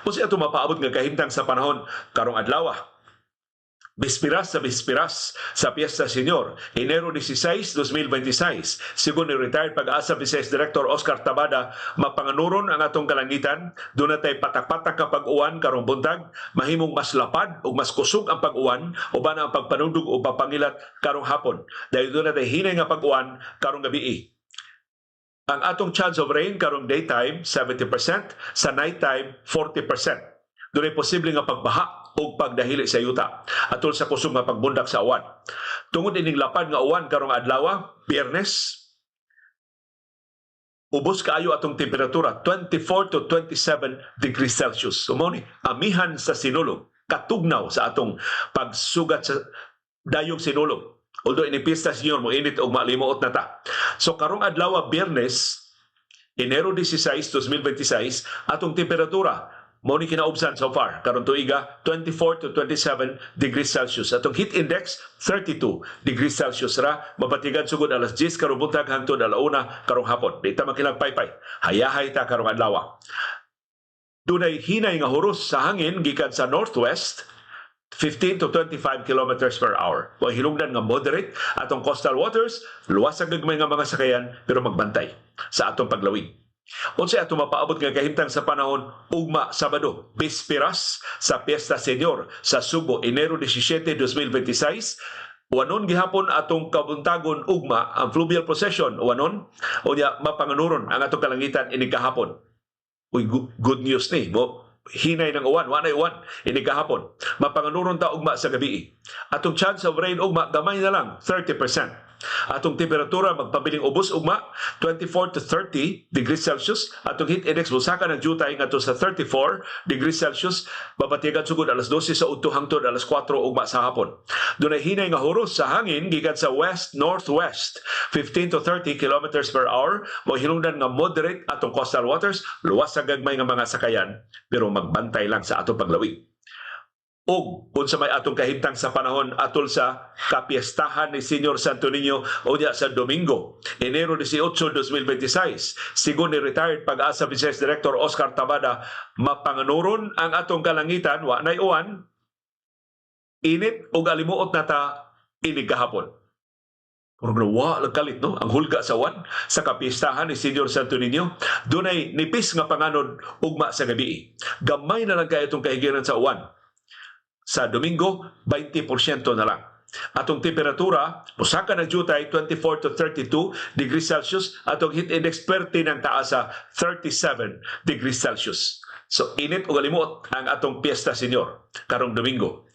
Kung siya mapaabot nga kahimtang sa panahon karong adlaw, bispiras sa Piesta Senior, Enero 16, 2026. Sigon ni retired Pag-asa Vice Director Oscar Tabada, mapanganuron ang atong kalangitan, doon natay patak-patak ka pag-uwan karong buntag, mahimong mas lapad o mas kusog ang pag-uwan o ba na ang pagpanudog o papangilat karong hapon. Dahil doon natay hinay nga pag-uwan karong gabi. Ang atong chance of rain karong daytime 70%, sa nighttime 40%. Doon ay posible nga pagbaha o pagdahili sa yuta atol sa kusog nga pagbundak sa uwan. Tungod ining lapad nga uwan karong adlaw, Biyernes, ubos kaayo atong temperatura 24 to 27 degrees Celsius. Sumao ni amihan sa sinulog, katugnaw sa atong pagsugat sa dayog sinulog. Although ini Piesta Senior mo init og malimuot na ta. So karong adlaw, Biyernes, Enero 16, 2026, atong temperatura mao ni kinaubsan so far karon tuiga 24 to 27 degrees Celsius. Atong heat index 32 degrees Celsius ra, mapatigan sugod alas 10 karong buntag hangtod alauna karong hapon. Di ta makilang-paypay, hayahay ta karong adlaw. Dunay hinay nga huros sa hangin gikan sa northwest, 15 to 25 kilometers per hour. Wa hilungdan nga moderate atong coastal waters, luwas ang gagmay nga mga sakayan pero magbantay sa atong paglawig. Unsay ato mapaabot nga kahimtang sa panahon ugma Sabado, bisperas sa Piesta Senior sa Subo, Enero 17, 2026. Wanon gihapon atong kabuntagon ugma ang fluvial procession wanon unya mapanganuron ang atong kalangitan ini kahapon. Uy, good news ni mo. Hinay ng uwan, wanay uwan ini kahapon. Mapanganuron ta ugma sa gabi. Atong chance of rain ugma gamay na lang 30%. Atong temperatura magpabiling ubos ugma 24 to 30 degrees Celsius. Atong heat index busaka ng jutay ngadto sa 34 degrees Celsius. Babatigan sugod alas 12 sa udto hangtod alas 4 ugma sa hapon. Dunay hinay nga huros sa hangin gikan sa west northwest 15 to 30 kilometers per hour. Mo hinungdan nga moderate atong coastal waters, luwas sa gagmay nga mga sakayan pero magbantay lang sa atong paglawig. Og unsa may atong kahimtang sa panahon atol sa kapiestahan ni Senior Santo Niño unya sa Domingo, Enero 18, 2026. Sigon ni retired Pag-asa Vice Director Oscar Tabada, mapanganuron ang atong kalangitan, wa nay uwan, init og alimuot na ta inig kahapon. Pero wa kalit no ang hulga sa uwan sa kapiestahan ni Senior Santo Niño. Dunay nipis nga panganod ugma sa gabi. Gamay na lang kay itong kahigiran sa uwan. Sa Domingo, 20% na lang. Atong temperatura, busaka ng jutay, 24 to 32 degrees Celsius. Atong heat index, perti ng taas sa 37 degrees Celsius. So, init o galimot ang atong Piesta Senior karong Domingo.